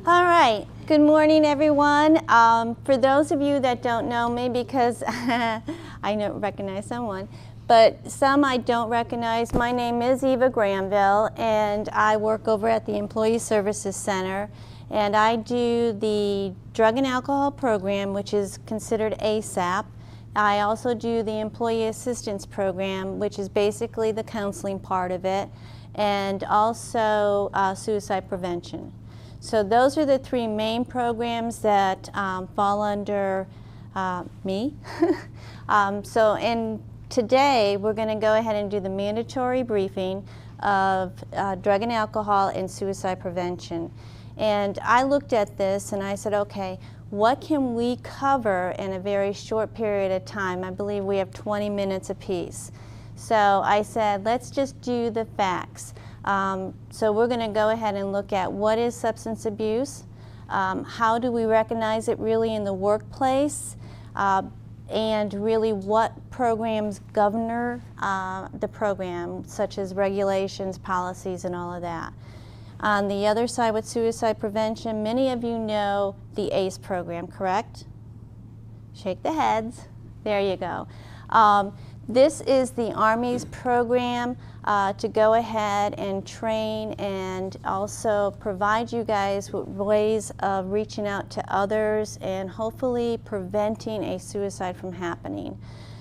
All right, good morning everyone. For those of you that don't know me, because I recognize someone, but some I don't recognize, my name is Eva Granville and I work over at the Employee Services Center, and I do the Drug and Alcohol Program, which is considered ASAP. I also do the Employee Assistance Program, which is basically the counseling part of it, and also suicide prevention. So those are the three main programs that fall under me. And today we're going to go ahead and do the mandatory briefing of drug and alcohol and suicide prevention. And I looked at this and I said, okay, what can we cover in a very short period of time? I believe we have 20 minutes apiece. So I said, let's just do the facts. So we're going to go ahead and look at what is substance abuse, how do we recognize it really in the workplace, and really what programs govern the program, such as regulations, policies, and all of that. On the other side with suicide prevention, many of you know the ACE program, correct? Shake the heads. There you go. This is the Army's program to go ahead and train and also provide you guys with ways of reaching out to others and hopefully preventing a suicide from happening.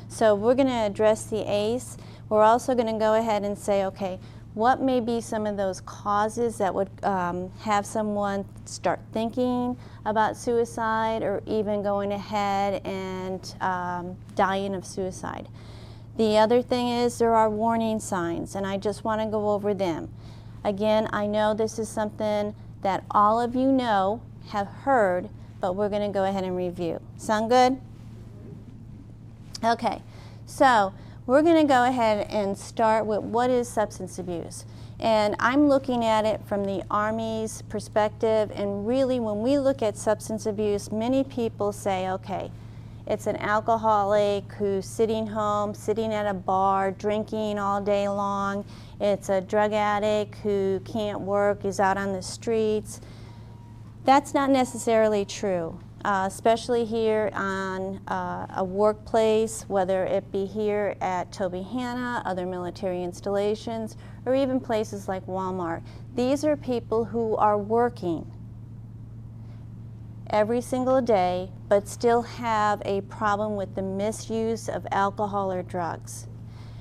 So we're going to address the ACE. We're also going to go ahead and say, okay, what may be some of those causes that would have someone start thinking about suicide or even going ahead and dying of suicide. The other thing is there are warning signs, and I just want to go over them. Again, I know this is something that all of you know, have heard, but we're going to go ahead and review. Sound good? Okay, so we're going to go ahead and start with what is substance abuse. And I'm looking at it from the Army's perspective, and really when we look at substance abuse, many people say, okay, it's an alcoholic who's sitting home, sitting at a bar, drinking all day long. It's a drug addict who can't work, is out on the streets. That's not necessarily true, especially here on a workplace, whether it be here at Toby Hanna, other military installations, or even places like Walmart. These are people who are working every single day, but still have a problem with the misuse of alcohol or drugs.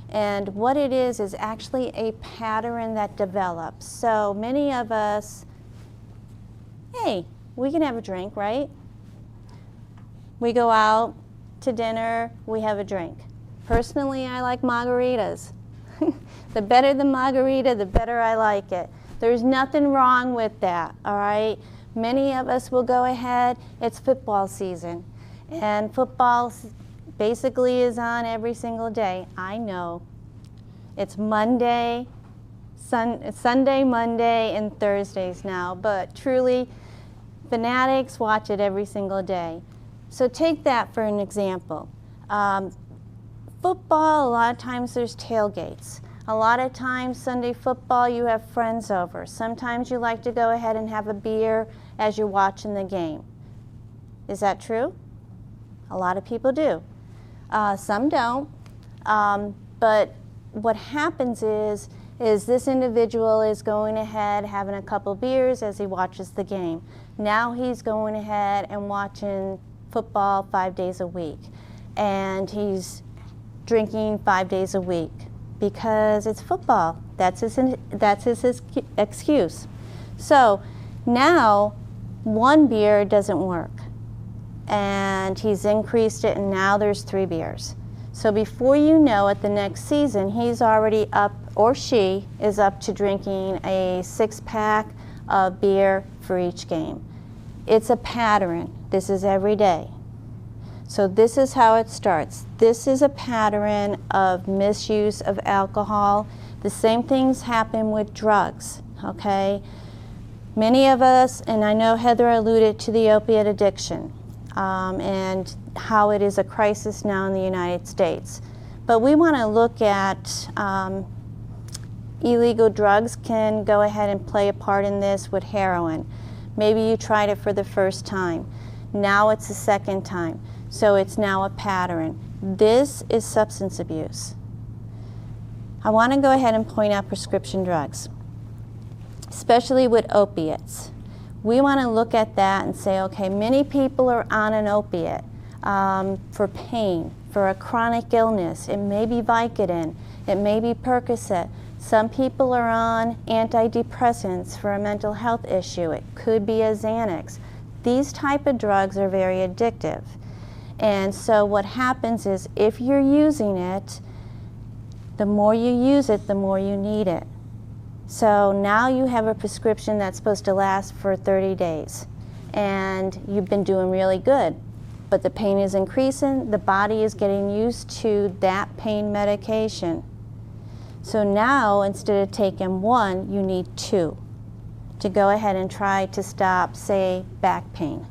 And what it is actually a pattern that develops. So many of us, hey, we can have a drink, right? We go out to dinner, we have a drink. Personally, I like margaritas. The better the margarita, the better I like it. There's nothing wrong with that, all right? Many of us will go ahead, it's football season, and football basically is on every single day. I know. It's Monday, Sunday, Monday, and Thursdays now, but truly, fanatics watch it every single day. So take that for an example. Football, a lot of times there's tailgates. A lot of times Sunday football, you have friends over. Sometimes you like to go ahead and have a beer as you're watching the game. Is that true? A lot of people do. Some don't. But what happens is this individual is going ahead having a couple beers as he watches the game. Now he's going ahead and watching football 5 days a week. And he's drinking 5 days a week because it's football. That's his excuse. So now one beer doesn't work, and he's increased it, and now there's 3 beers. So before you know it, the next season, he's already up, or she is up to drinking a 6-pack of beer for each game. It's a pattern. This is every day. So this is how it starts. This is a pattern of misuse of alcohol. The same things happen with drugs, okay? Many of us, and I know Heather alluded to the opiate addiction and how it is a crisis now in the United States. But we want to look at illegal drugs can go ahead and play a part in this with heroin. Maybe you tried it for the first time. Now it's the second time. So it's now a pattern. This is substance abuse. I want to go ahead and point out prescription drugs, especially with opiates. We want to look at that and say, okay, many people are on an opiate for pain, for a chronic illness. It may be Vicodin, it may be Percocet. Some people are on antidepressants for a mental health issue. It could be a Xanax. These type of drugs are very addictive. And so what happens is if you're using it, the more you use it, the more you need it. So now you have a prescription that's supposed to last for 30 days, and you've been doing really good. But the pain is increasing, the body is getting used to that pain medication. So now, instead of taking one, you need two to go ahead and try to stop, say, back pain.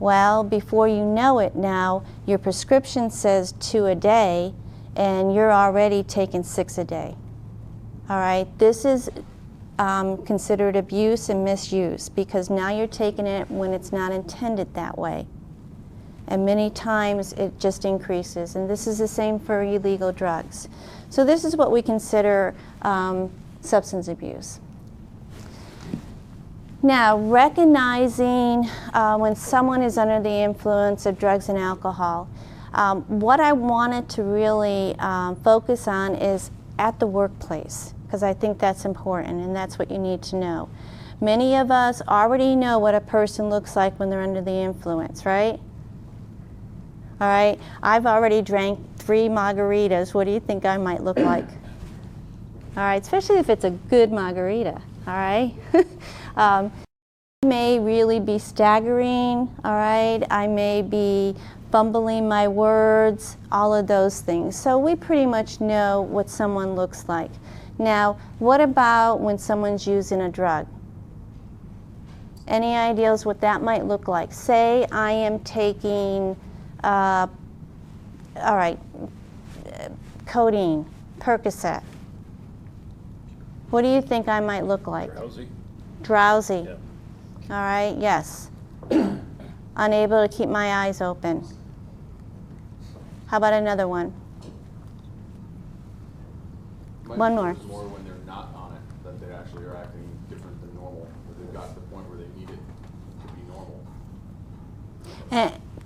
Well, before you know it now, your prescription says 2 a day, and you're already taking 6 a day. All right, this is considered abuse and misuse, because now you're taking it when it's not intended that way. And many times it just increases. And this is the same for illegal drugs. So this is what we consider substance abuse. Now, recognizing when someone is under the influence of drugs and alcohol, what I wanted to really focus on is at the workplace, because I think that's important and that's what you need to know. Many of us already know what a person looks like when they're under the influence, right? All right, I've already drank 3 margaritas. What do you think I might look like? All right, especially if it's a good margarita, all right? I may really be staggering, all right? I may be fumbling my words, all of those things. So we pretty much know what someone looks like. Now, what about when someone's using a drug? Any ideas what that might look like? Say I am taking, codeine, Percocet. What do you think I might look like? Drowsy. Drowsy. Yeah. All right, yes. Unable to keep my eyes open. How about another one? One more. It's more when they're not on it, that they actually are acting different than normal, that they've got to the point where they need it to be normal.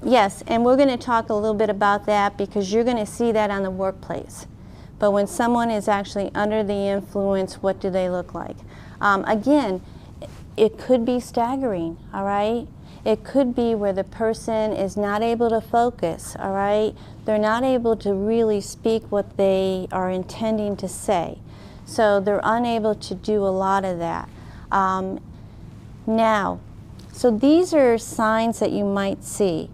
Yes, and we're going to talk a little bit about that, because you're going to see that on the workplace. But when someone is actually under the influence, what do they look like? Again, it could be staggering, all right? It could be where the person is not able to focus, all right? They're not able to really speak what they are intending to say. So they're unable to do a lot of that. Now, so these are signs that you might see.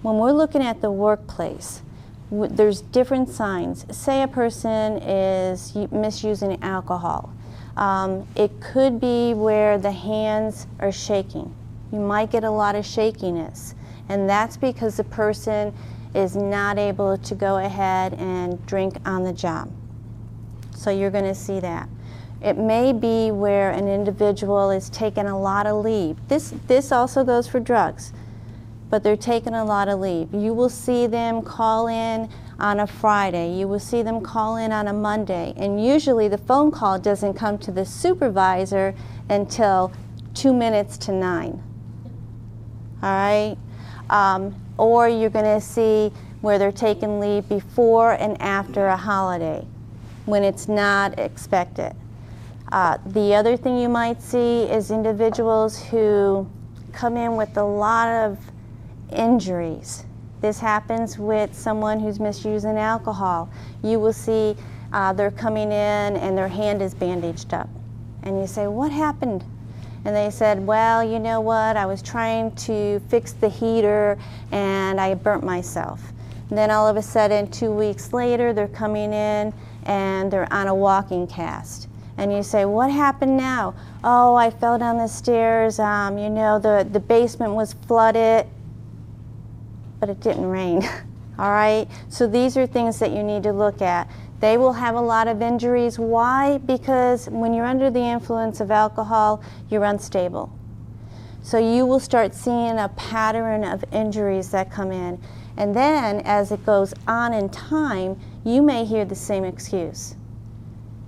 When we're looking at the workplace, there's different signs. Say a person is misusing alcohol. It could be where the hands are shaking. You might get a lot of shakiness, and that's because the person is not able to go ahead and drink on the job. So you're going to see that. It may be where an individual is taking a lot of leave. This also goes for drugs, but they're taking a lot of leave. You will see them call in on a Friday. You will see them call in on a Monday, and usually the phone call doesn't come to the supervisor until 2 minutes to 9. All right? Or you're going to see where they're taking leave before and after a holiday when it's not expected. The other thing you might see is individuals who come in with a lot of injuries. This happens with someone who's misusing alcohol. You will see they're coming in and their hand is bandaged up. And you say, what happened? And they said, well, you know what, I was trying to fix the heater and I burnt myself. And then all of a sudden, 2 weeks later, they're coming in and they're on a walking cast. And you say, what happened now? Oh, I fell down the stairs, you know, the basement was flooded, but it didn't rain. All right? So these are things that you need to look at. They will have a lot of injuries. Why? Because when you're under the influence of alcohol, you're unstable. So you will start seeing a pattern of injuries that come in. And then as it goes on in time, you may hear the same excuse.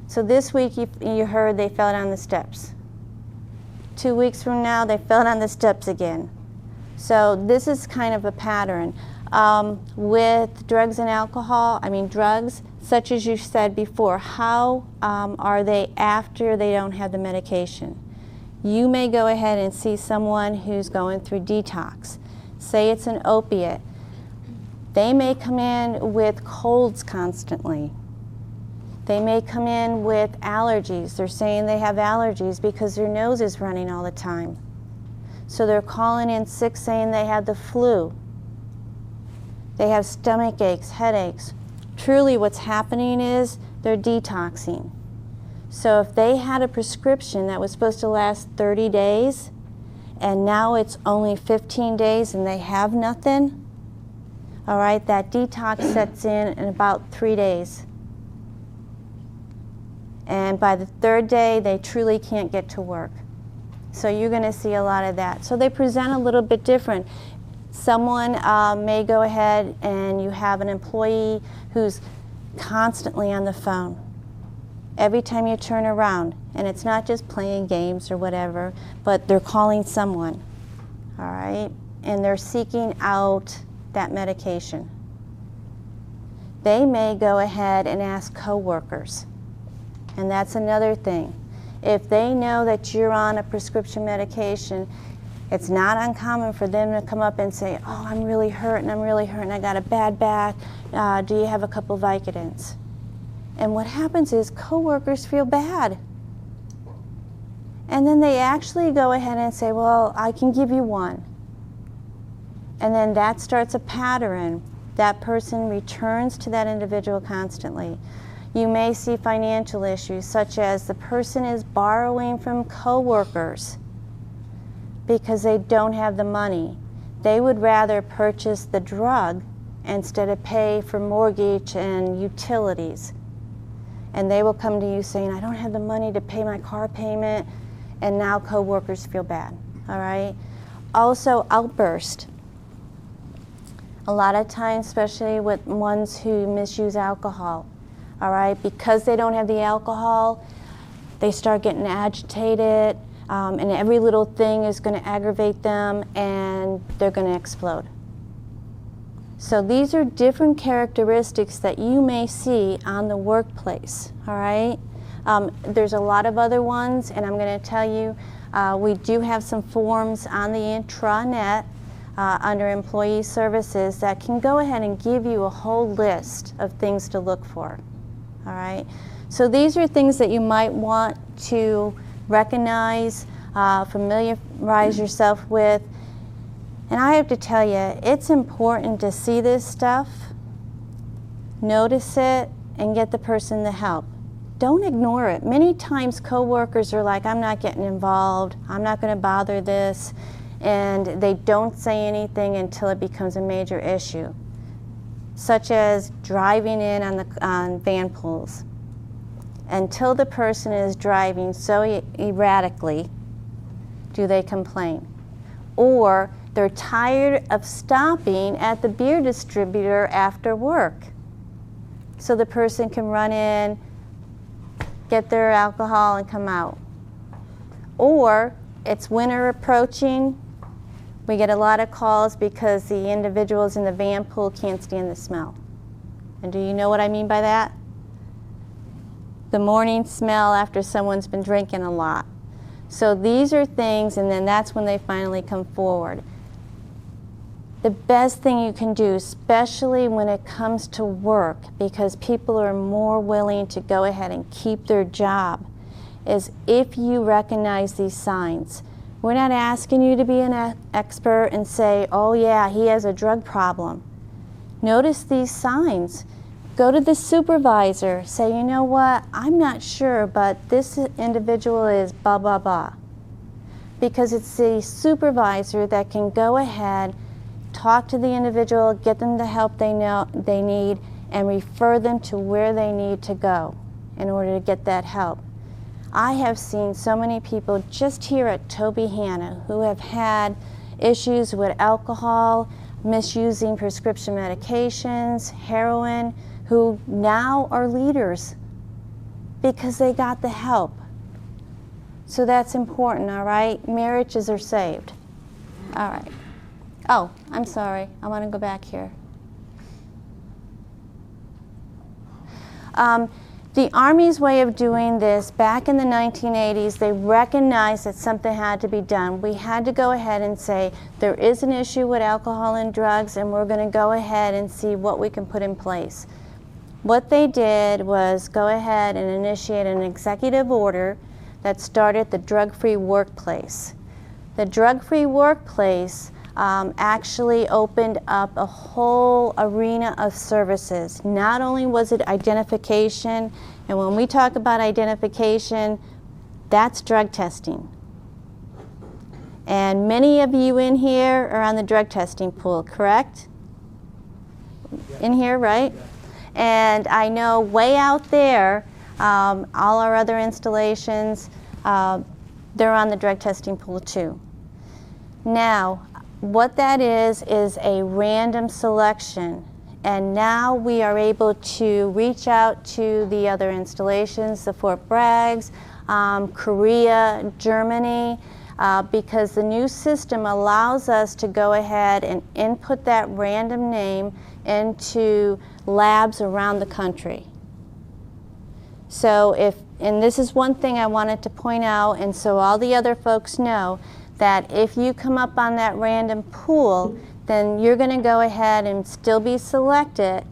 So this week you heard they fell down the steps. 2 weeks from now, they fell down the steps again. So this is kind of a pattern. With drugs and alcohol, drugs, such as you said before, how are they after they don't have the medication? You may go ahead and see someone who's going through detox. Say it's an opiate. They may come in with colds constantly. They may come in with allergies. They're saying they have allergies because their nose is running all the time. So they're calling in sick saying they have the flu. They have stomach aches, headaches. Truly what's happening is they're detoxing. So if they had a prescription that was supposed to last 30 days and now it's only 15 days and they have nothing, all right, that detox sets in about 3 days. And by the third day, they truly can't get to work. So you're going to see a lot of that. So they present a little bit different. Someone may go ahead and you have an employee who's constantly on the phone. Every time you turn around, and it's not just playing games or whatever, but they're calling someone, all right? And they're seeking out that medication. They may go ahead and ask coworkers, and that's another thing. If they know that you're on a prescription medication, it's not uncommon for them to come up and say, oh, I'm really hurting, I got a bad back, do you have a couple Vicodins? And what happens is coworkers feel bad. And then they actually go ahead and say, well, I can give you one. And then that starts a pattern. That person returns to that individual constantly. You may see financial issues, such as the person is borrowing from coworkers because they don't have the money. They would rather purchase the drug instead of pay for mortgage and utilities. And they will come to you saying, I don't have the money to pay my car payment, and now coworkers feel bad, all right? Also, outburst. A lot of times, especially with ones who misuse alcohol, all right, because they don't have the alcohol, they start getting agitated, and every little thing is going to aggravate them, and they're going to explode. So these are different characteristics that you may see on the workplace, all right? There's a lot of other ones, and I'm going to tell you, we do have some forms on the intranet under Employee Services that can go ahead and give you a whole list of things to look for, all right? So these are things that you might want to recognize, familiarize yourself with. And I have to tell you, it's important to see this stuff, notice it, and get the person the help. Don't ignore it. Many times coworkers are like, I'm not getting involved, I'm not going to bother this, and they don't say anything until it becomes a major issue, such as driving in on van pools. Until the person is driving so erratically, do they complain? Or they're tired of stopping at the beer distributor after work. So the person can run in, get their alcohol, and come out. Or it's winter approaching. We get a lot of calls because the individuals in the van pool can't stand the smell. And do you know what I mean by that? The morning smell after someone's been drinking a lot. So these are things, and then that's when they finally come forward. The best thing you can do, especially when it comes to work, because people are more willing to go ahead and keep their job, is if you recognize these signs. We're not asking you to be an expert and say, oh yeah, he has a drug problem. Notice these signs. Go to the supervisor, say, you know what, I'm not sure, but this individual is blah, blah, blah. Because it's the supervisor that can go ahead, talk to the individual, get them the help they need, and refer them to where they need to go in order to get that help. I have seen so many people just here at Toby Hanna who have had issues with alcohol, misusing prescription medications, heroin, who now are leaders because they got the help. So that's important, all right? Marriages are saved. All right. Oh, I'm sorry. I want to go back here. The Army's way of doing this, back in the 1980s, they recognized that something had to be done. We had to go ahead and say, there is an issue with alcohol and drugs, and we're going to go ahead and see what we can put in place. What they did was go ahead and initiate an executive order that started the drug-free workplace. The drug-free workplace actually opened up a whole arena of services. Not only was it identification, and when we talk about identification, that's drug testing. And many of you in here are on the drug testing pool, correct? In here, right? And I know way out there, all our other installations, they're on the drug testing pool too. Now, what that is a random selection. And now we are able to reach out to the other installations, the Fort Braggs, Korea, Germany, because the new system allows us to go ahead and input that random name into labs around the country. So and this is one thing I wanted to point out, and so all the other folks know, that if you come up on that random pool, then you're going to go ahead and still be selected,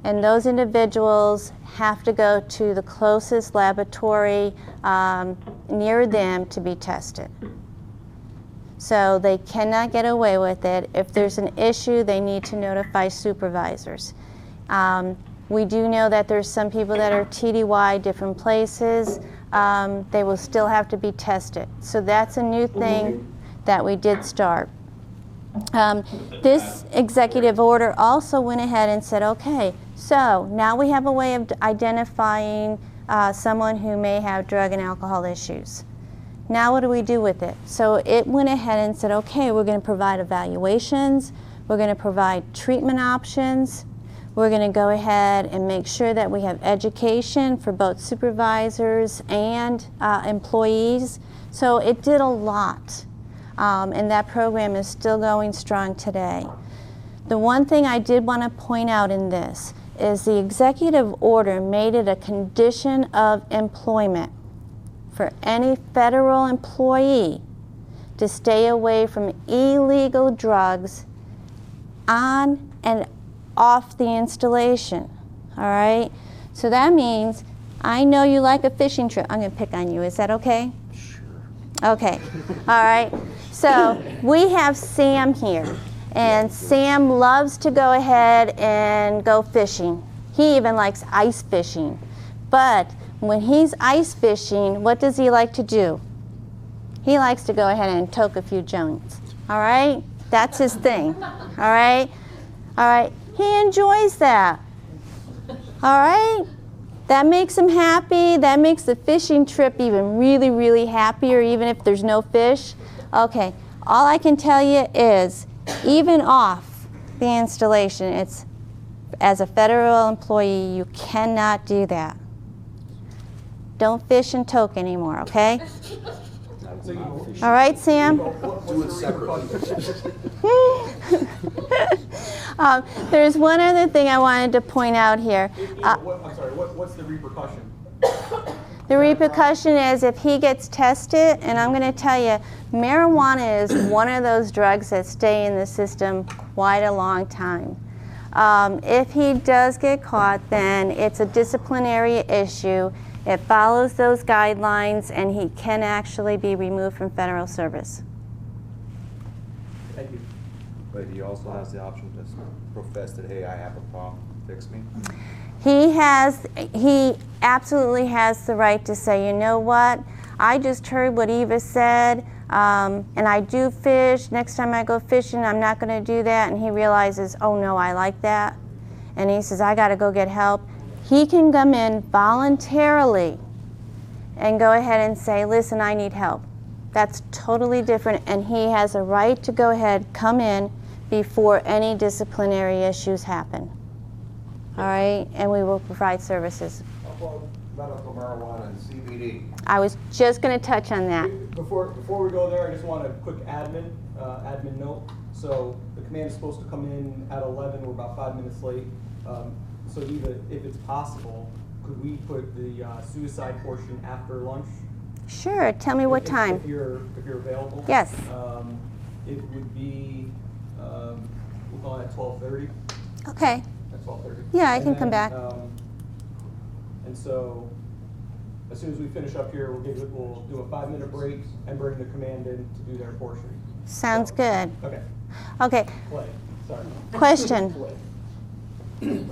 and those individuals have to go to the closest laboratory near them to be tested. So they cannot get away with it. If there's an issue, they need to notify supervisors. We do know that there's some people that are TDY different places. They will still have to be tested. So that's a new thing that we did start. This executive order also went ahead and said, okay, so now we have a way of identifying someone who may have drug and alcohol issues. Now what do we do with it? So it went ahead and said, okay, we're going to provide evaluations, we're going to provide treatment options, we're going to go ahead and make sure that we have education for both supervisors and employees. So it did a lot, and that program is still going strong today. The one thing I did want to point out in this is the executive order made it a condition of employment for any federal employee to stay away from illegal drugs on and off the installation, all right? So that means, I know you like a fishing trip. I'm going to pick on you. Is that okay? Sure. Okay. All right. So we have Sam here, and Sam loves to go ahead and go fishing. He even likes ice fishing. But when he's ice fishing, what does he like to do? He likes to go ahead and toke a few joints, all right? That's his thing, all right? All right. He enjoys that, all right? That makes him happy. That makes the fishing trip even really, really happier, even if there's no fish. Okay, all I can tell you is, even off the installation, it's, as a federal employee, you cannot do that. Don't fish and toke anymore, okay? All right, Sam? Do it separately. There's one other thing I wanted to point out here. I'm sorry, what's the repercussion? The repercussion is if he gets tested, and I'm going to tell you, marijuana is one of those drugs that stay in the system quite a long time. If he does get caught, then it's a disciplinary issue. It follows those guidelines, and he can actually be removed from federal service. Thank you. But he also has the option to profess that, hey, I have a problem, fix me. He absolutely has the right to say, you know what, I just heard what Eva said, and I do fish. Next time I go fishing, I'm not going to do that. And he realizes, oh no, I like that. and he says, I got to go get help, he can come in voluntarily and go ahead and say, listen, I need help. That's totally different, and he has a right to go ahead, come in before any disciplinary issues happen. All right, and we will provide services. How about medical marijuana and CBD? I was just going to touch on that. Before we go there, I just want a quick admin note. So the command is supposed to come in at 11. We're about 5 minutes late. So Eva, if it's possible, could we put the suicide portion after lunch? Sure. Tell me what time. If you're available. Yes. It would be we'll call it at 12:30. Okay. At 12:30. Yeah, I can come back. And so, as soon as we finish up here, we'll do a 5-minute break and bring the command in to do their portion. Sounds good. Okay. Okay. Play. Sorry. Question. Play.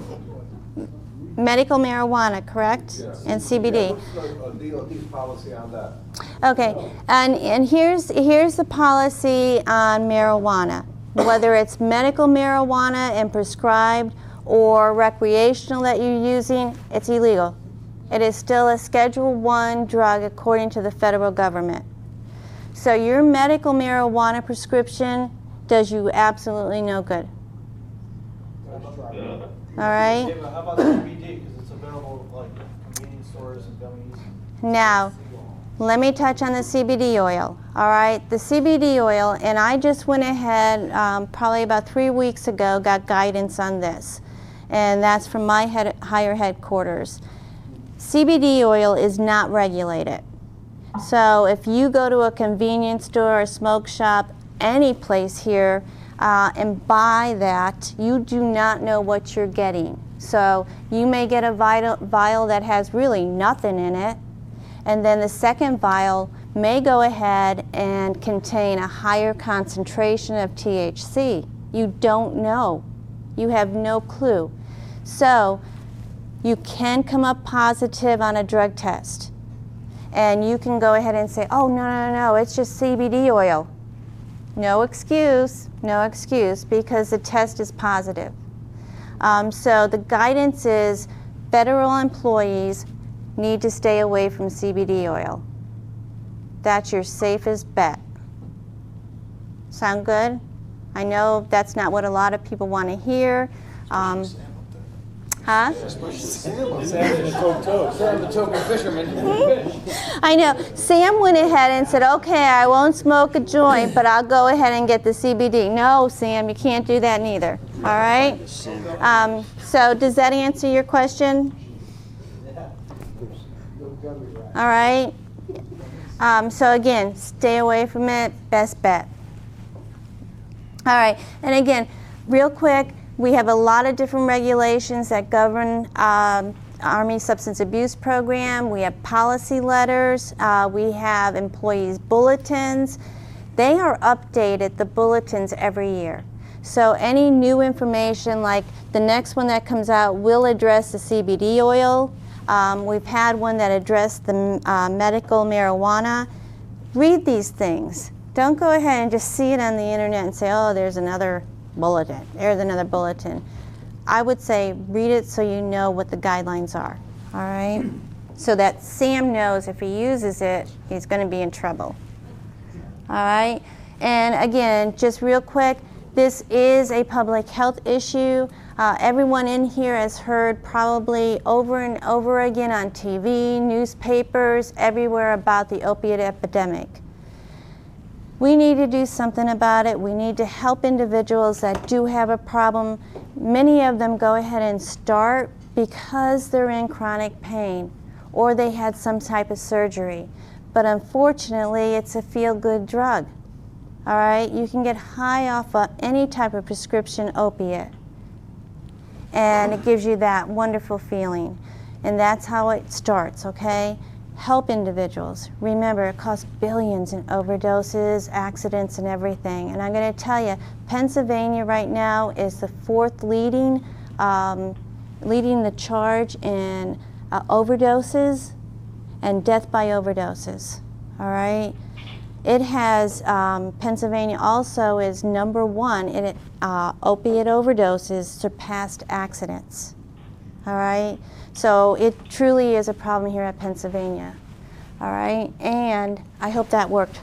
Medical marijuana, correct? Yes. And CBD. What's the DOD policy on that? Okay. And here's the policy on marijuana. Whether it's medical marijuana and prescribed or recreational that you're using, it's illegal. It is still a Schedule I drug according to the federal government. So your medical marijuana prescription does you absolutely no good. All right? Yeah, but how about CBD? Because it's available like convenience stores and gummies. Now, let me touch on the CBD oil. All right, the CBD oil, and I just went ahead probably about 3 weeks ago, got guidance on this, and that's from my higher headquarters. CBD oil is not regulated. So if you go to a convenience store, a smoke shop, any place here, and buy that, you do not know what you're getting. So you may get a vial that has really nothing in it, and then the second vial may go ahead and contain a higher concentration of THC. You don't know. You have no clue. So you can come up positive on a drug test, and you can go ahead and say, oh, no, it's just CBD oil. No excuse, because the test is positive. So the guidance is federal employees need to stay away from CBD oil. That's your safest bet. Sound good? I know that's not what a lot of people want to hear. Huh? Sam the token fisherman. I know. Sam went ahead and said, okay, I won't smoke a joint, but I'll go ahead and get the CBD. No, Sam, you can't do that neither. All right? So does that answer your question? All right? So again, stay away from it. Best bet. All right. And again, real quick, we have a lot of different regulations that govern Army Substance Abuse Program. We have policy letters. We have employees' bulletins. They are updated, the bulletins, every year. So any new information, like the next one that comes out, will address the CBD oil. We've had one that addressed the medical marijuana. Read these things. Don't go ahead and just see it on the internet and say, oh, there's another bulletin. There's another bulletin. I would say read it so you know what the guidelines are, all right? So that Sam knows if he uses it, he's going to be in trouble, all right? And again, just real quick, this is a public health issue. Everyone in here has heard probably over and over again on TV, newspapers, everywhere about the opiate epidemic. We need to do something about it. We need to help individuals that do have a problem. Many of them go ahead and start because they're in chronic pain or they had some type of surgery. But unfortunately, it's a feel-good drug. All right, you can get high off of any type of prescription opiate, and it gives you that wonderful feeling. And that's how it starts, okay? Help individuals. Remember, it costs billions in overdoses, accidents, and everything. And I'm going to tell you, Pennsylvania right now is the fourth leading the charge in overdoses and death by overdoses. All right? It has, Pennsylvania also is #1 in opiate overdoses surpassed accidents. All right, so it truly is a problem here at Pennsylvania. All right, and I hope that worked.